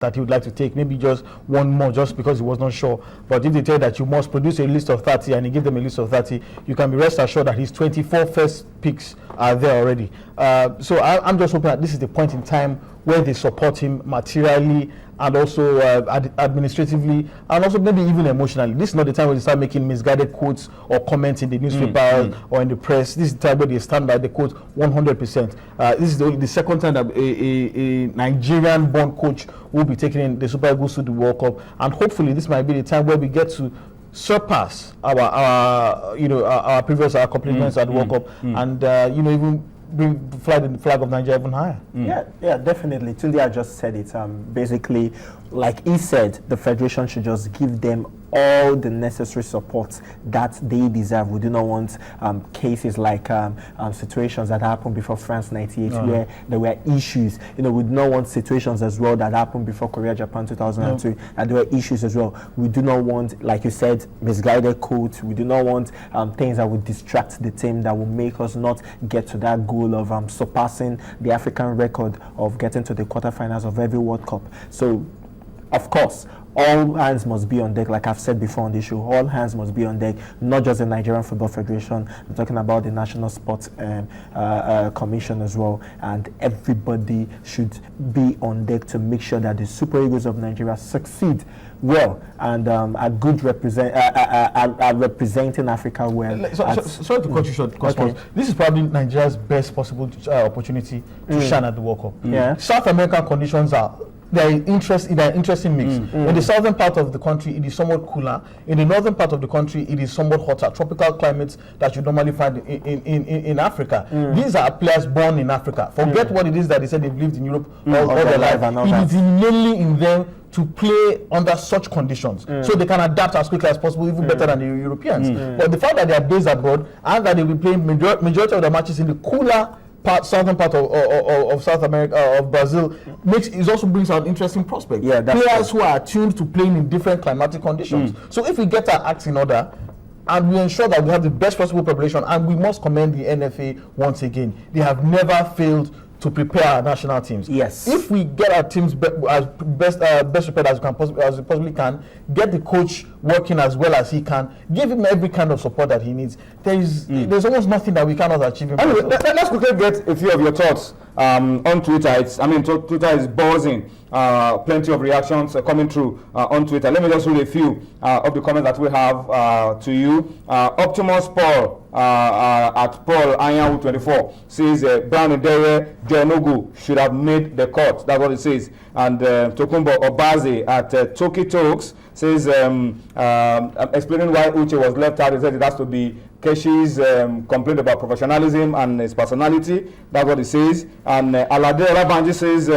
that he would like to take, maybe just one more just because he was not sure. But if they tell you that you must produce a list of 30 and he give them a list of 30, you can be rest assured that his 24 first picks are there already. So I'm just hoping that this is the point in time where they support him materially and also administratively and also maybe even emotionally. This is not the time where they start making misguided quotes or comments in the newspaper or in the press. This is the time where they stand by the quote 100%. This is the second time that a Nigerian-born coach will be taking in the Super Eagles to the World Cup, and hopefully this might be the time where we get to surpass our previous accomplishments at the World Cup and even fly the flag of Nigeria even higher. Yeah, definitely. Tunde just said it. Basically, like he said, the federation should just give them all the necessary support that they deserve. We do not want cases like situations that happened before France 98 where there were issues. We do not want situations as well that happened before Korea, Japan 2002, and there were issues as well. We do not want, like you said, misguided quotes. We do not want things that would distract the team, that will make us not get to that goal of surpassing the African record of getting to the quarterfinals of every World Cup. So, of course, all hands must be on deck. Like I've said before on the show, all hands must be on deck, not just the Nigerian Football Federation. I'm talking about the National Sports Commission as well, and everybody should be on deck to make sure that the Super Eagles of Nigeria succeed well and are representing Africa well. Sorry to cut you short, because this is probably Nigeria's best possible opportunity to shine at the World Cup. South American conditions are interesting mix. In the southern part of the country, it is somewhat cooler. In the northern part of the country, it is somewhat hotter. Tropical climates that you normally find in Africa. These are players born in Africa. Forget what it is that they said they've lived in Europe all their life. It is mainly in them to play under such conditions, so they can adapt as quickly as possible, even better than the Europeans. But the fact that they are based abroad and that they will be playing majority of the matches in the cooler southern part of South America, of Brazil, also brings out interesting prospects. Players who are attuned to playing in different climatic conditions. So if we get our acts in order and we ensure that we have the best possible preparation, and we must commend the NFA once again, they have never failed to prepare our national teams. Yes. If we get our teams as best prepared as we possibly can, get the coach working as well as he can, give him every kind of support that he needs, there's almost nothing that we cannot achieve. Anyway, let's quickly get a few of your thoughts on Twitter. Twitter is buzzing. Plenty of reactions coming through on Twitter. Let me just read a few of the comments that we have to you. Optimus Paul at Paul Anyanwu 24 says Brown Idere Jonogu should have made the cut. That's what it says. And Tokumbo Obaze at Toki Talks says explaining why Uche was left out. He said it has to be Keshi's complaint about professionalism and his personality. That's what he says. And Alade Olabanji says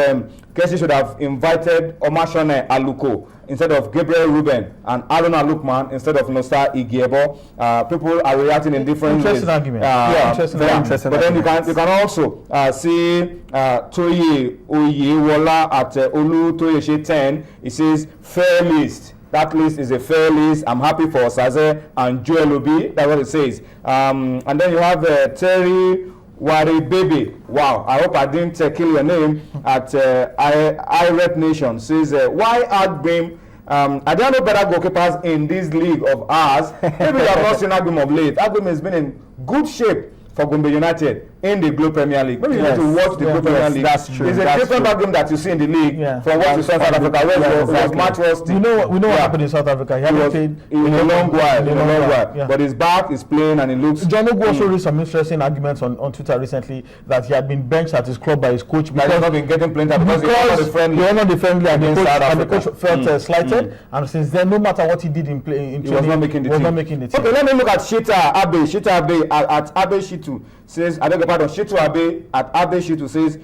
Keshi should have invited Omashone Aluko instead of Gabriel Ruben and Aruna Lukman instead of Nosa Igiebo. People are reacting in different ways. Argument. Interesting. But then you can also see Toye Oyewola at Olu Toyeshe 10. It says fair list. That list is a fair list. I'm happy for Saze and Joel Obi. That's what it says. And then you have Terry Wari Baby. Wow, I hope I didn't kill your name. At IREP Nation says, why Agbim? I don't know better goalkeepers in this league of ours. Maybe you have not seen Agbim of late. Agbim has been in good shape for Gombe United in the Globe Premier League. Maybe you need to watch the Globe Premier League. That's true. It's a different game that you see in the league from what you saw in South Africa. Where it was much worse. We know what happened in South Africa. He hasn't played in a long while. But he's back, he's playing, and it looks. John Ogu also raised some interesting arguments on Twitter recently that he had been benched at his club by his coach because he's not been getting playing time because he was not the friendly and the coach felt slighted. And since then, no matter what he did in training, he was not making the team. Okay, let me look at Shita Abe at Abe Shitu says, I beg your pardon, Shitu Abe at Abe Shitu says,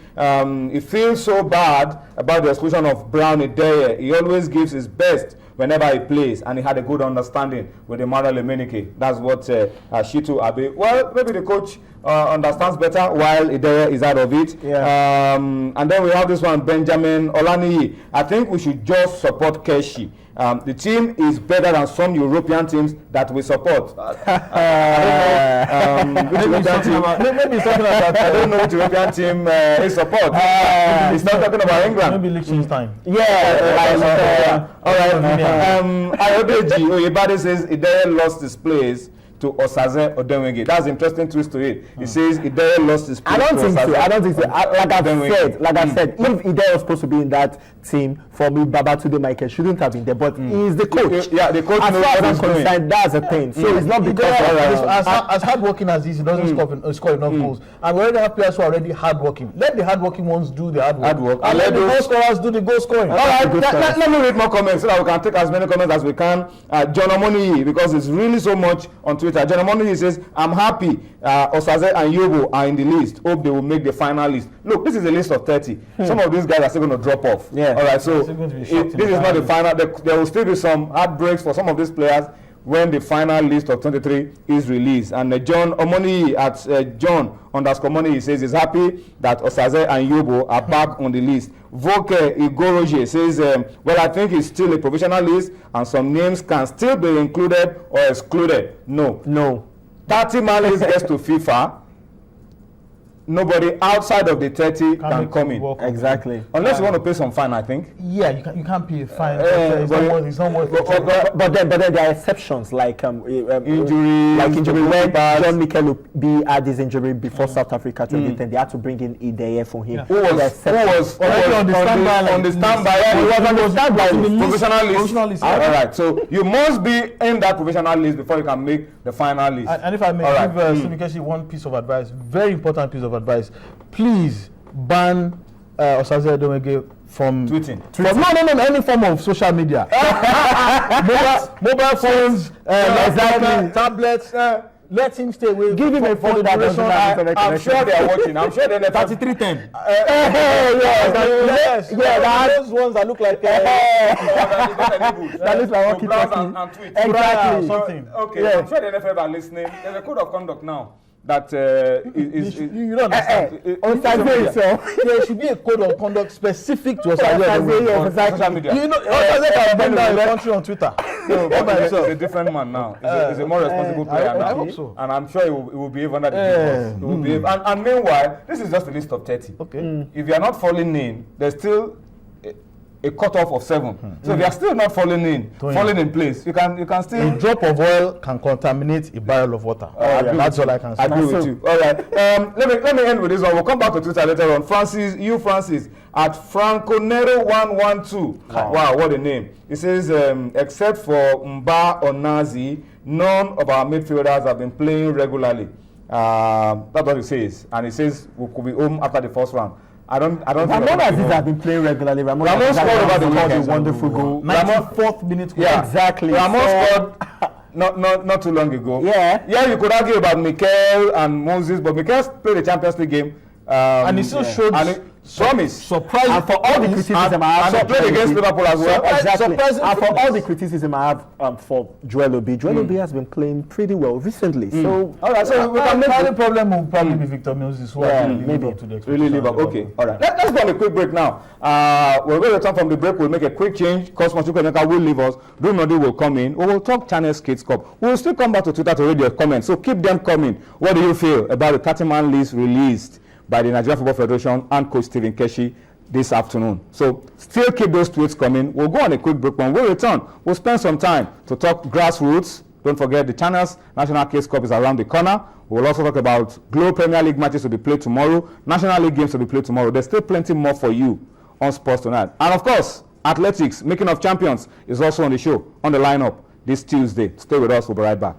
he feels so bad about the exclusion of Brown Ideye. He always gives his best whenever he plays, and he had a good understanding with Emmanuel Emenike. That's what Shitu Abe. Well, maybe the coach understands better while Idere is out of it. Yeah. And then we have this one, Benjamin Olaniyi. I think we should just support Keshi. The team is better than some European teams that we support. I don't know which European team. Maybe something like that. I don't know which European team he support. He's not talking about England. Maybe Liechtenstein. Yeah. All right. Ayodeji Oyebade says Idere lost his place to Osaze Odenwenge. That's an interesting twist to it. He says Idere lost his place. I don't think so. Like I said, if Idere was supposed to be in that team, for me, Babatunde Michael shouldn't have been there. But he's the coach. Yeah, the coach as knows far what as he's I'm doing. concerned, that's a thing. So it's not because as hardworking as he doesn't score enough goals. And we already have players who are already hardworking. Let the hardworking ones do the hard work. And let the goal scorers do the goal scoring. All right, let me read more comments so that we can take as many comments as we can. John Omoni, because it's really so much on Twitter. John Omoni says, I'm happy Osaze and Yobo are in the list. Hope they will make the final list. Look, this is a list of 30. Some of these guys are still going to drop off. Yeah. All right, so this is not the final. There will still be some heartbreaks for some of these players when the final list of 23 is released. And John Omoni at John_Money, he says he's happy that Osaze and Yobo are back on the list. Voke Igoroje says, well, I think it's still a provisional list and some names can still be included or excluded. No. 30 man list gets to FIFA. Nobody outside of the 30 can come in. Exactly. Unless you want to pay some fine, I think. Yeah, you can't pay a fine. It's not worth it. But then there are exceptions like injury, where John Mikel Obi had his injury before South Africa 2010. They had to bring in Ideye for him. Yeah. Who was already on the standby? He was on the standby list. Provisional list. All right. So you must be in that provisional list before you can make the final list. And if I may give Keshi one piece of advice, very important piece of advice, please ban Osaze Odenwenge from tweeting. No, any form of social media. mobile phones, tablets. Let him stay away. Give him a phone that doesn't have internet connection. I'm sure they are watching. I'm sure they're 3310. Those ones that look like that looks like walkie-talkie. And tweet. Exactly. Something. Okay. Yeah. I'm sure the NFL are listening. There's a code of conduct now that you don't understand. There should be a code of conduct specific to social media. You know, Osaze can bring down a country on Twitter. He's a different man now. He's a more responsible player now. I hope so. And I'm sure he will behave under the He will behave. And meanwhile, this is just a list of 30. Okay. If you are not falling in, there's still a cutoff of 7. So if you are still not falling in place, you can still. A drop of oil can contaminate a barrel of water. That's all I can say. I agree with you. All right. Let me end with this one. We'll come back to Twitter later on. Francis at FrancoNero112. Wow, what a name. He says, except for Mba or Nazi, none of our midfielders have been playing regularly. That's what he says. And he says we could be home after the first round. I don't Ramon Aziz have been playing regularly. Ramon scored over the weekend. A wonderful goal. 94th minute goal. Yeah, exactly. Ramon scored not too long ago. Yeah, you could argue about Mikel and Moses, but Mikel played the Champions League game. And he still showed promise. Surprising. And for all the criticism I have, and he played against Liverpool as well. Exactly. And for all the criticism I have for Joel Obi has been playing pretty well recently. So all right, so we can make the problem will probably be Victor Moses. Maybe up to the really live up. Okay, all right. Let's go on a quick break now. We're going to return from the break. We'll make a quick change. Cosmos Chukwemeka will leave us. Dunodi will come in. We will talk Channels Kids Cup. We'll still come back to Twitter to read your comments. So keep them coming. What do you feel about the 30-man list released by the Nigerian Football Federation and Coach Stephen Keshi this afternoon? So still keep those tweets coming. We'll go on a quick break. When we return, we'll spend some time to talk grassroots. Don't forget the Channels National Kids Cup is around the corner. We'll also talk about Globe Premier League matches to be played tomorrow, National League games to be played tomorrow. There's still plenty more for you on Sports Tonight. And of course, athletics, making of champions, is also on the show, on the lineup this Tuesday. Stay with us. We'll be right back.